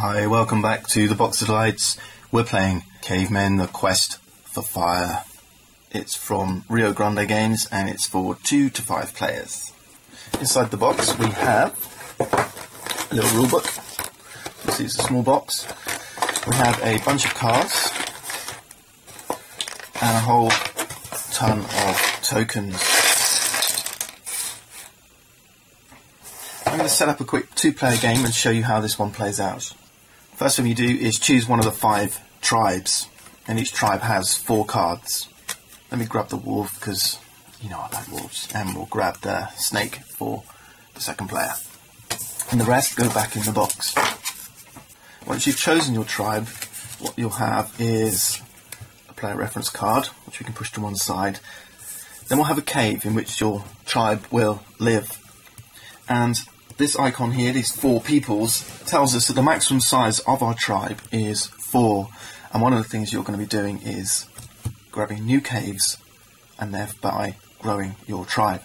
Hi, welcome back to the Box of Delights. We're playing Cavemen, the Quest for Fire. It's from Rio Grande Games and it's for 2 to 5 players. Inside the box we have a little rulebook. You see it's a small box. We have a bunch of cards and a whole ton of tokens. I'm going to set up a quick 2-player game and show you how this one plays out. First thing you do is choose one of the 5 tribes, and each tribe has 4 cards. Let me grab the wolf because you know I like wolves, and we'll grab the snake for the second player. And the rest go back in the box. Once you've chosen your tribe, what you'll have is a player reference card, which we can push to one side. Then we'll have a cave in which your tribe will live. And this icon here, these 4 peoples, tells us that the maximum size of our tribe is 4. And one of the things you're going to be doing is grabbing new caves and thereby growing your tribe.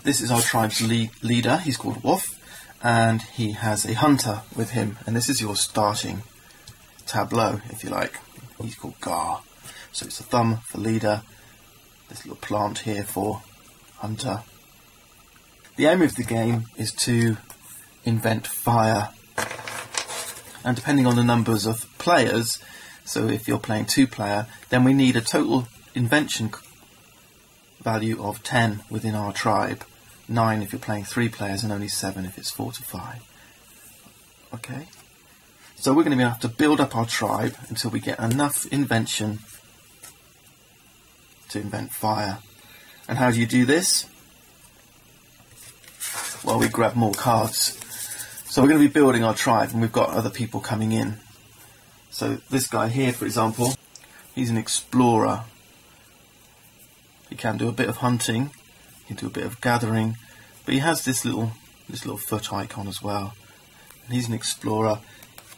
This is our tribe's leader. He's called Wolf, and he has a hunter with him. And this is your starting tableau, if you like. He's called Gar. So it's a thumb for leader, this little plant here for hunter. The aim of the game is to invent fire, and depending on the numbers of players, so if you're playing 2-player, then we need a total invention value of 10 within our tribe, 9 if you're playing 3 players, and only 7 if it's 4 to 5. Okay, so we're going to have to build up our tribe until we get enough invention to invent fire. And how do you do this? Well, we grab more cards. So we're going to be building our tribe, and we've got other people coming in. So this guy here, for example, he's an explorer. He can do a bit of hunting, he can do a bit of gathering, but he has this little foot icon as well. And he's an explorer.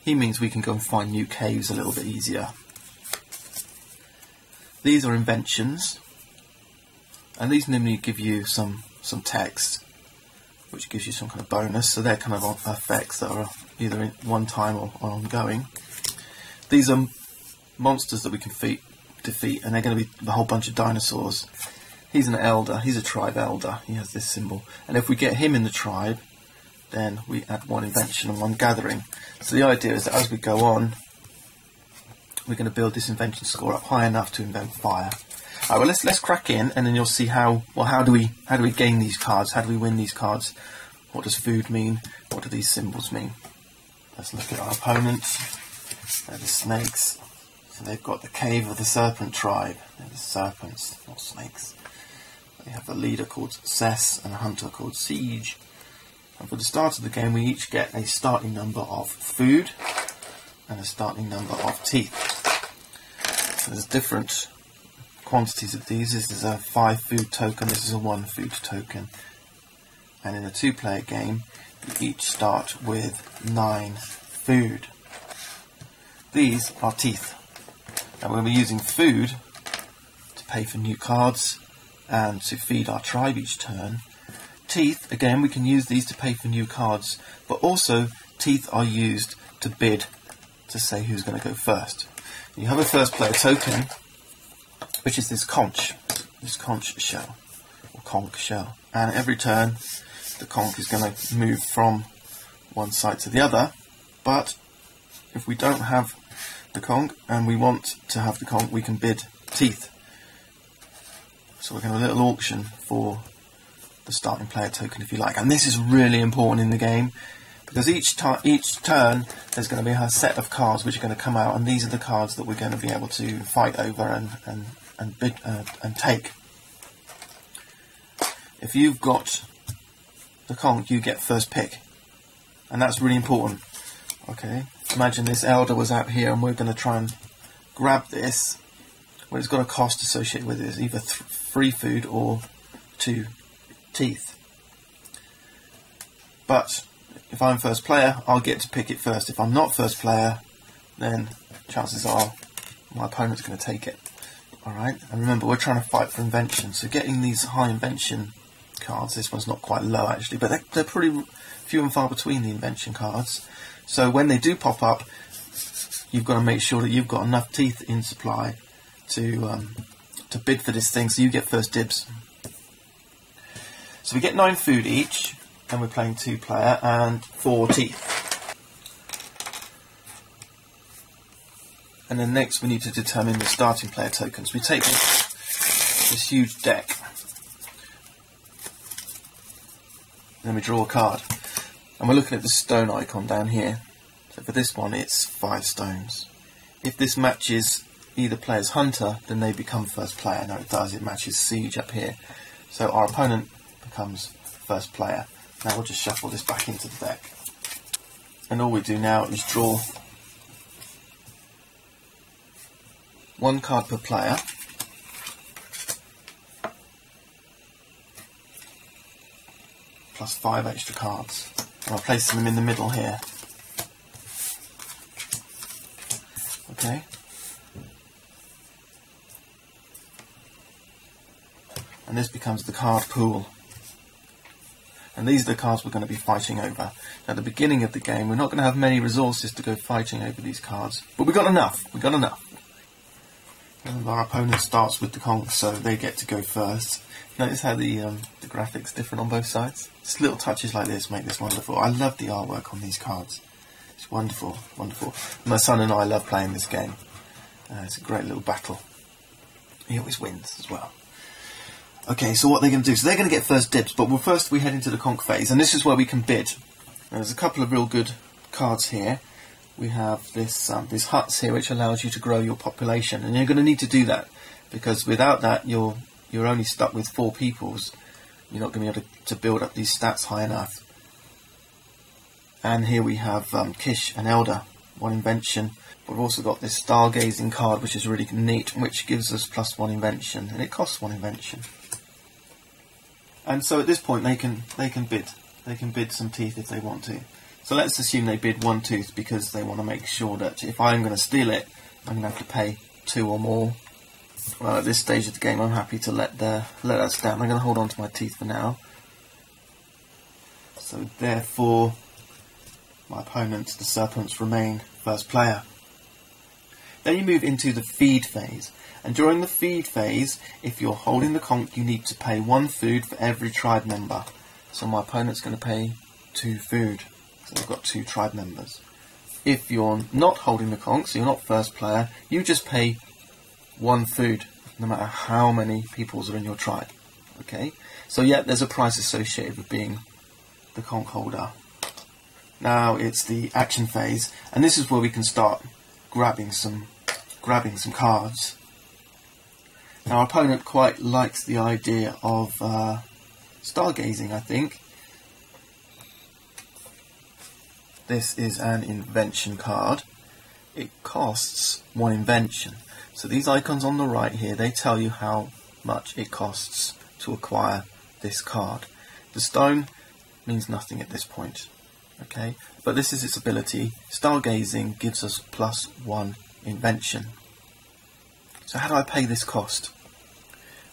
He means we can go and find new caves a little bit easier. These are inventions, and these normally give you some text, which gives you some kind of bonus. So they're kind of effects that are either in one time or ongoing. These are monsters that we can defeat, and they're going to be a whole bunch of dinosaurs. He's an elder, he's a tribe elder, he has this symbol. And if we get him in the tribe, then we add 1 invention and 1 gathering. So the idea is that as we go on, we're going to build this invention score up high enough to invent fire. Alright, well let's crack in, and then you'll see how do we gain these cards? How do we win these cards? What does food mean? What do these symbols mean? Let's look at our opponents. They're the snakes. So they've got the cave of the serpent tribe. They're the serpents, not snakes. They have a leader called Cess and a hunter called Siege. And for the start of the game, we each get a starting number of food and a starting number of teeth. So there's different quantities of these. This is a 5 food token, this is a 1 food token. And in a 2-player game, you each start with 9 food. These are teeth. And we'll be using food to pay for new cards and to feed our tribe each turn. Teeth, again, we can use these to pay for new cards, but also teeth are used to bid to say who's going to go first. You have a first player token, which is this conch shell, or conch shell. And every turn, the conch is going to move from one side to the other, but if we don't have the conch, and we want to have the conch, we can bid teeth. So we're going to have a little auction for the starting player token, if you like. And this is really important in the game, because each turn there's going to be a set of cards which are going to come out, and these are the cards that we're going to be able to fight over and bid and take. If you've got the conch, you get first pick, and that's really important. Okay, imagine this elder was out here, and we're going to try and grab this. Well, it's got a cost associated with it. It's either 3 food or 2 teeth. But if I'm first player, I'll get to pick it first. If I'm not first player, then chances are my opponent's going to take it. Alright, and remember, we're trying to fight for invention, so getting these high invention cards. This one's not quite low actually, but they're pretty few and far between, the invention cards. So when they do pop up, you've got to make sure that you've got enough teeth in supply to bid for this thing, so you get first dibs. So we get 9 food each, and we're playing 2-player, and 4 teeth. And then next we need to determine the starting player tokens. We take this huge deck, then we draw a card, and we're looking at the stone icon down here. So for this one it's 5 stones. If this matches either player's hunter, then they become first player. No, it does, it matches siege up here. So our opponent becomes first player. Now we'll just shuffle this back into the deck. And all we do now is draw 1 card per player. Plus 5 extra cards. And I'll place them in the middle here. Okay. And this becomes the card pool. And these are the cards we're going to be fighting over. At the beginning of the game, we're not going to have many resources to go fighting over these cards, but we've got enough. We've got enough. And our opponent starts with the Conch, so they get to go first. Notice how the graphics different on both sides? Just little touches like this make this wonderful. I love the artwork on these cards. It's wonderful, wonderful. My son and I love playing this game. It's a great little battle. He always wins as well. Okay, so what they're going to do, so they're going to get first dibs, but first we head into the Conch phase, and this is where we can bid. Now, there's a couple of real good cards here. We have this huts here, which allows you to grow your population, and you're going to need to do that, because without that you're only stuck with 4 peoples. You're not going to be able to build up these stats high enough. And here we have Kish and Elder, 1 invention. We've also got this stargazing card, which is really neat, which gives us +1 invention, and it costs 1 invention. And so at this point they can bid. They can bid some teeth if they want to. So let's assume they bid 1 tooth because they want to make sure that if I'm going to steal it, I'm going to have to pay 2 or more. Well, at this stage of the game, I'm happy to let that stand. I'm going to hold on to my teeth for now. So therefore, my opponents, the serpents, remain first player. Then you move into the feed phase. And during the feed phase, if you're holding the Conch, you need to pay 1 food for every tribe member. So my opponent's going to pay 2 food. So we've got 2 tribe members. If you're not holding the Conch, so you're not first player, you just pay 1 food, no matter how many peoples are in your tribe. Okay? So yeah, there's a price associated with being the Conch holder. Now it's the action phase, and this is where we can start grabbing some cards. Now our opponent quite likes the idea of stargazing, I think. This is an invention card. It costs 1 invention. So these icons on the right here, they tell you how much it costs to acquire this card. The stone means nothing at this point. Okay, but this is its ability. Stargazing gives us +1 invention. So how do I pay this cost?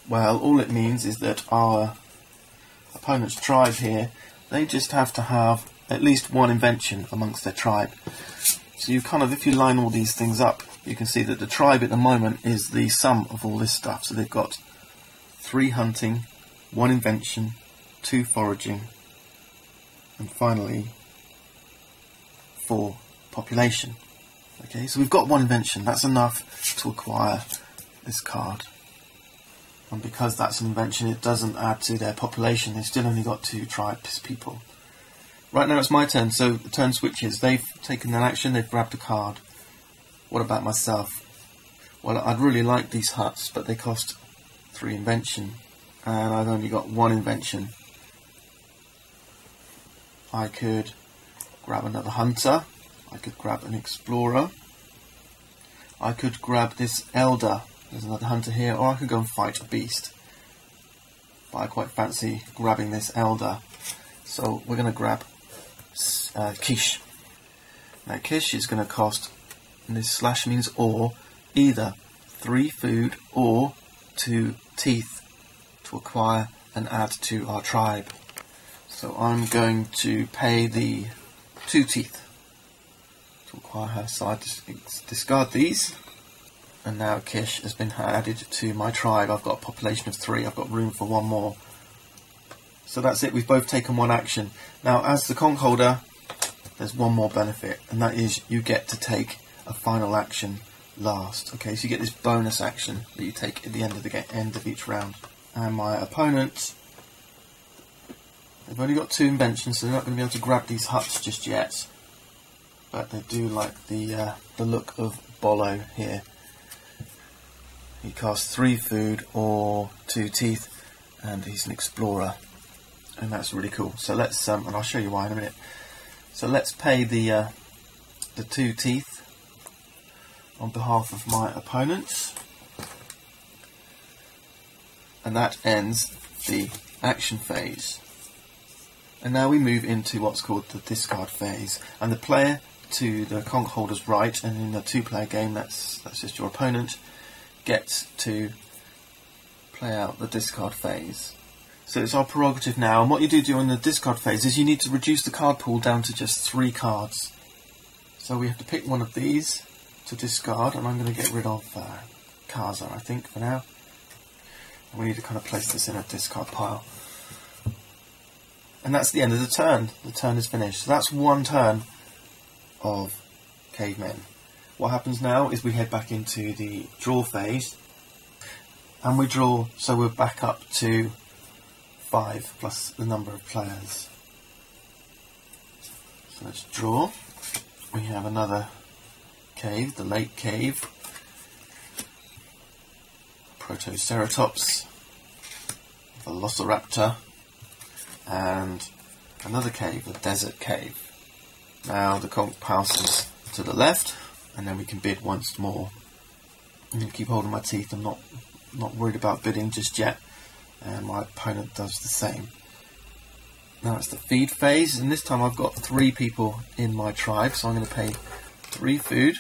Well, all it means is that our opponent's tribe here, they just have to have at least 1 invention amongst their tribe. So you if you line all these things up, you can see that the tribe at the moment is the sum of all this stuff. So they've got 3 hunting, 1 invention, 2 foraging, and finally 4 population. Okay, so we've got 1 invention. That's enough to acquire this card. And because that's an invention, it doesn't add to their population. They've still only got 2 tribes people. Right now it's my turn, so the turn switches. They've taken an action, they've grabbed a card. What about myself? Well, I'd really like these huts, but they cost 3 invention, and I've only got 1 invention. I could grab another hunter, I could grab an explorer, I could grab this elder, there's another hunter here, or I could go and fight a beast. But I quite fancy grabbing this elder, so we're going to grab Kish. Now Kish is going to cost, and this slash means or, either 3 food or 2 teeth to acquire and add to our tribe. So I'm going to pay the 2 teeth to acquire her, so I discard these, and now Kish has been added to my tribe. I've got a population of 3, I've got room for 1 more. So that's it, we've both taken 1 action. Now as the conch holder, there's 1 more benefit, and that is you get to take a final action last. Okay, so you get this bonus action that you take at the end of each round. And my opponent, they've only got 2 inventions, so they're not going to be able to grab these huts just yet. But they do like the look of Bolo here. He casts 3 food or 2 teeth, and he's an explorer, and that's really cool. So let's and I'll show you why in a minute. So let's pay the 2 teeth on behalf of my opponents, and that ends the action phase. And now we move into what's called the discard phase, and the player to the conch holder's right, and in a 2-player game, that's just your opponent, gets to play out the discard phase. So it's our prerogative now, and what you do during the discard phase is you need to reduce the card pool down to just 3 cards. So we have to pick one of these to discard, and I'm going to get rid of Kaza, I think, for now. And we need to kind of place this in a discard pile. And that's the end of the turn. The turn is finished. So that's 1 turn of Cavemen. What happens now is we head back into the draw phase, and we draw, so we're back up to 5 plus the number of players. So let's draw. We have another cave, the lake cave, Protoceratops, Velociraptor, and another cave, a desert cave. Now the conch passes to the left, and then we can bid once more. I'm going to keep holding my teeth. I'm not worried about bidding just yet, and my opponent does the same. Now it's the feed phase, and this time I've got 3 people in my tribe, so I'm going to pay 3 food,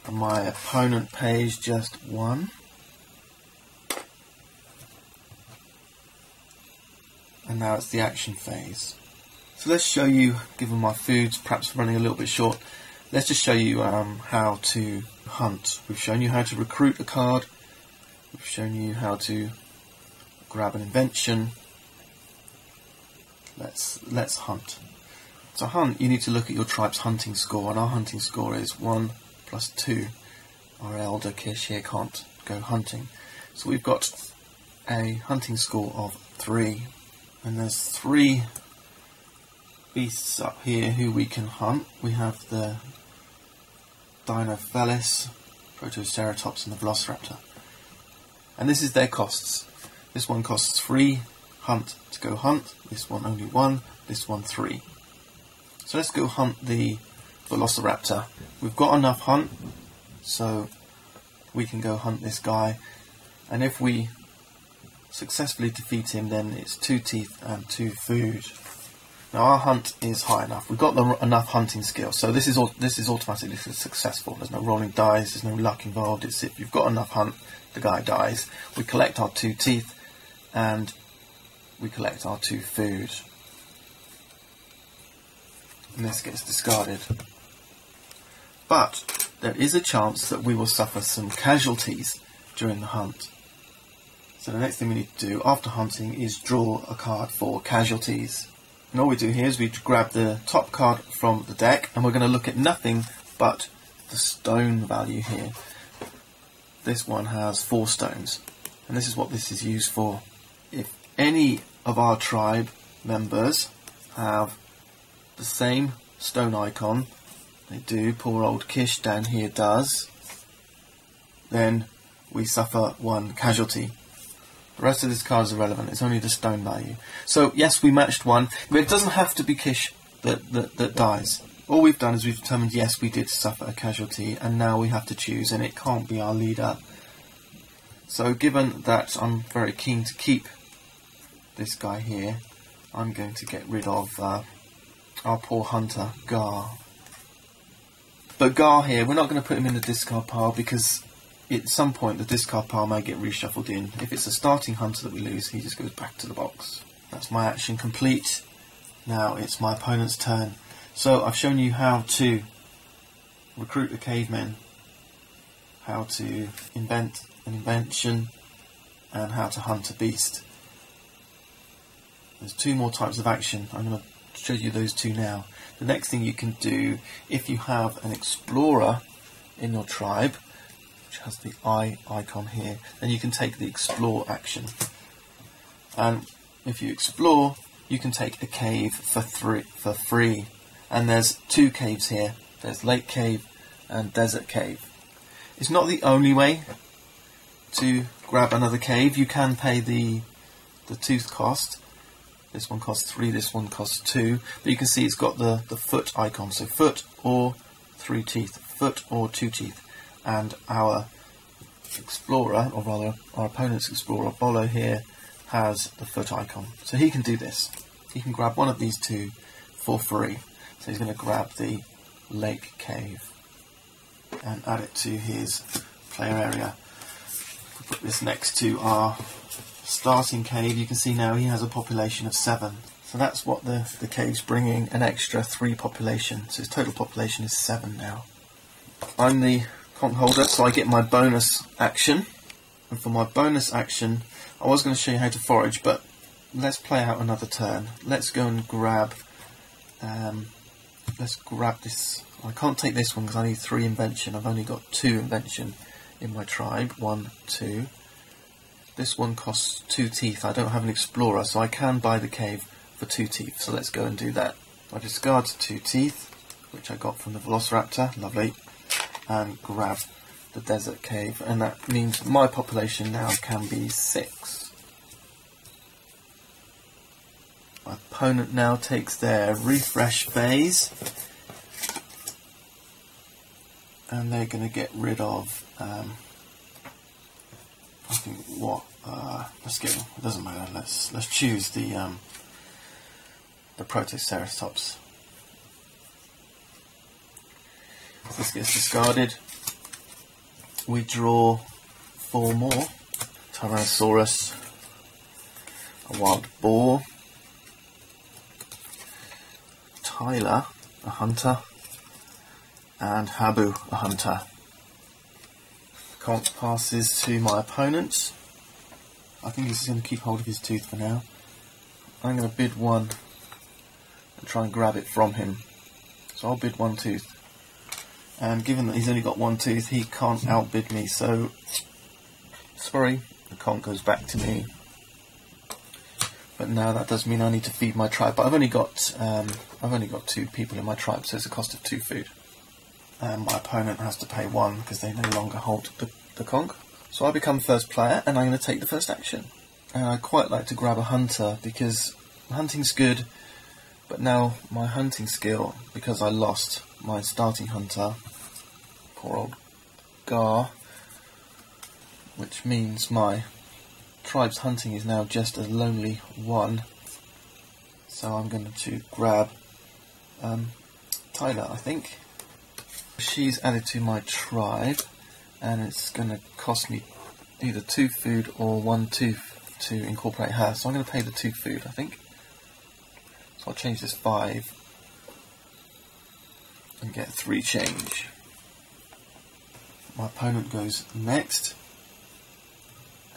and my opponent pays just 1. And now it's the action phase. So let's show you, given my food's perhaps running a little bit short, let's just show you how to hunt. We've shown you how to recruit a card, we've shown you how to grab an invention. Let's hunt. To hunt, you need to look at your tribe's hunting score, and our hunting score is 1 plus 2. Our elder Kish here can't go hunting. So we've got a hunting score of 3, and there's 3 beasts up here who we can hunt. We have the Dinophalis, Protoceratops, and the Velociraptor. And this is their costs. This one costs 3 hunt to go hunt, this one only 1, this one 3. So let's go hunt the Velociraptor. We've got enough hunt, so we can go hunt this guy, and if we successfully defeat him, then it's 2 teeth and 2 food. Now our hunt is high enough. We've got enough hunting skill, so this is automatically successful. There's no rolling dice, there's no luck involved. It's if you've got enough hunt, the guy dies. We collect our 2 teeth, and we collect our 2 food. And this gets discarded. But there is a chance that we will suffer some casualties during the hunt. So the next thing we need to do after hunting is draw a card for casualties. And all we do here is we grab the top card from the deck, and we're going to look at nothing but the stone value here. This one has 4 stones, and this is what this is used for. If any of our tribe members have the same stone icon, they do, poor old Kish down here does, then we suffer 1 casualty. The rest of this card is irrelevant, it's only the stone value. So yes, we matched 1, but it doesn't have to be Kish that dies. All we've done is we've determined, yes, we did suffer a casualty, and now we have to choose, and it can't be our leader. So given that I'm very keen to keep this guy here, I'm going to get rid of our poor hunter, Gar. But Gar here, we're not going to put him in the discard pile because at some point the discard pile may get reshuffled in. If it's a starting hunter that we lose, he just goes back to the box. That's my action complete. Now it's my opponent's turn. So I've shown you how to recruit the cavemen, how to invent an invention, and how to hunt a beast. There's 2 more types of action. I'm going to show you those 2 now. The next thing you can do, if you have an explorer in your tribe, which has the eye icon here, then you can take the explore action. And if you explore, you can take a cave for free. And there's 2 caves here. There's Lake Cave and Desert Cave. It's not the only way to grab another cave. You can pay the tooth cost. This one costs 3, this one costs 2. But you can see it's got the foot icon. So foot or 3 teeth, foot or 2 teeth. And our explorer, or rather our opponent's explorer, Bolo here, has the foot icon. So he can do this. He can grab one of these 2 for free. So he's going to grab the Lake Cave and add it to his player area. We'll put this next to our starting cave. You can see now he has a population of 7. So that's what the cave's bringing, an extra 3 population. So his total population is 7 now. I'm the conch holder, so I get my bonus action. And for my bonus action, I was going to show you how to forage, but let's play out another turn. Let's go and grab this. I can't take this one because I need 3 invention. I've only got 2 invention in my tribe. 1, 2. This one costs 2 teeth. I don't have an explorer, so I can buy the cave for 2 teeth. So let's go and do that. I discard 2 teeth, which I got from the Velociraptor. Lovely. And grab the Desert Cave. And that means my population now can be 6. My opponent now takes their refresh phase. And they're going to get rid of, I think what, let's get, it doesn't matter, let's choose the Protoceratops. This gets discarded. We draw 4 more. Tyrannosaurus, a wild boar, Tyler, a hunter, and Habu, a hunter. Conch passes to my opponent. I think he's going to keep hold of his tooth for now. I'm going to bid 1 and try and grab it from him. So I'll bid 1 tooth. And given that he's only got 1 tooth, he can't outbid me, so sorry, the conch goes back to me. But now that does mean I need to feed my tribe. But I've only got 2 people in my tribe, so it's a cost of 2 food. And my opponent has to pay 1 because they no longer hold the conch. So I become first player, and I'm going to take the first action. And I quite like to grab a hunter because hunting's good, but now my hunting skill, because I lost my starting hunter, poor old Gar, which means my tribe's hunting is now just a lonely 1. So I'm going to grab Tyler, I think. She's added to my tribe, and it's going to cost me either 2 food or 1 tooth to incorporate her. So I'm going to pay the 2 food, I think. So I'll change this 5 and get 3 change. My opponent goes next,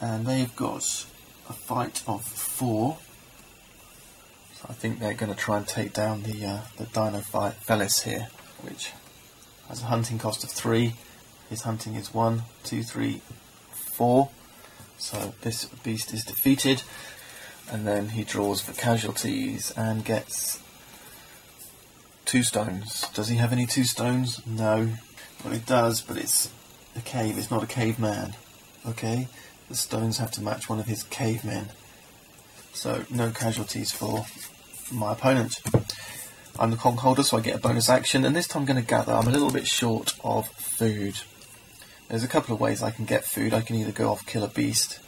and they've got a fight of 4. So I think they're going to try and take down the Dinophelis here, which has a hunting cost of 3. His hunting is 1, 2, 3, 4. So this beast is defeated, and then he draws for casualties and gets 2 stones. Does he have any 2 stones? No. Well, it does, but it's a cave. It's not a caveman. Okay? The stones have to match one of his cavemen. So no casualties for my opponent. I'm the conch holder, so I get a bonus action, and this time I'm going to gather. I'm a little bit short of food. There's a couple of ways I can get food. I can either go off kill a beast.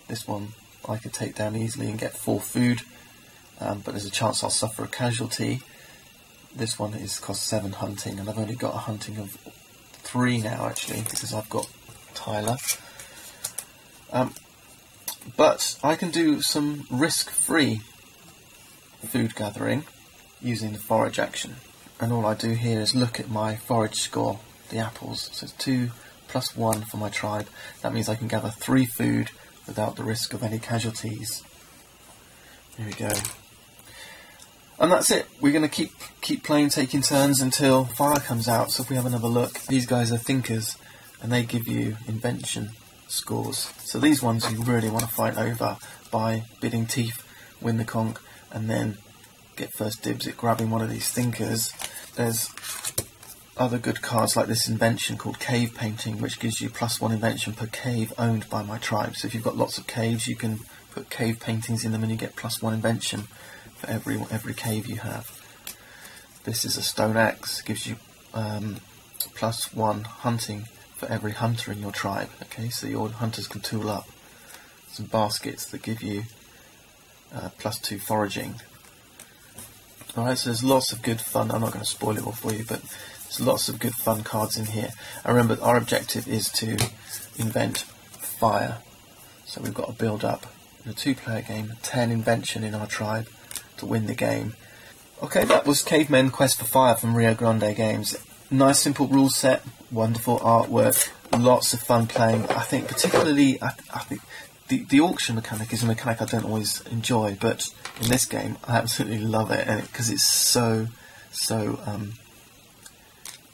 This one I could take down easily and get 4 food, but there's a chance I'll suffer a casualty. This one costs 7 hunting, and I've only got a hunting of 3 now actually, because I've got compiler. But I can do some risk-free food gathering using the forage action. And all I do here is look at my forage score, the apples. So it's 2 + 1 for my tribe. That means I can gather 3 food without the risk of any casualties. Here we go. And that's it. We're going to keep playing, taking turns until fire comes out. So if we have another look, these guys are thinkers, and they give you invention scores. So these ones you really want to fight over by bidding teeth, win the conch, and then get first dibs at grabbing one of these thinkers. There's other good cards like this invention called Cave Painting, which gives you +1 invention per cave owned by my tribe. So if you've got lots of caves, you can put cave paintings in them and you get +1 invention for every cave you have. This is a stone axe, gives you +1 hunting for every hunter in your tribe. Okay, so your hunters can tool up. Some baskets that give you +2 foraging. Alright, so there's lots of good fun. I'm not going to spoil it all for you, but there's lots of good fun cards in here. And remember, our objective is to invent fire. So we've got to build up, in a 2-player game, 10 invention in our tribe to win the game. Okay, that was Cavemen Quest for Fire from Rio Grande Games. Nice simple rule set, wonderful artwork, lots of fun playing. I think particularly, I think the auction mechanic is a mechanic I don't always enjoy, but in this game I absolutely love it, and because it's so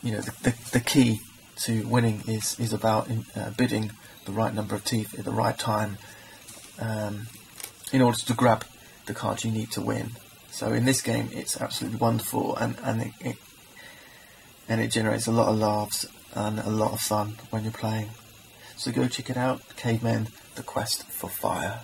you know, the key to winning is about bidding the right number of teeth at the right time in order to grab the cards you need to win. So in this game it's absolutely wonderful, and it generates a lot of laughs and a lot of fun when you're playing. So go check it out, Cavemen, the Quest for Fire.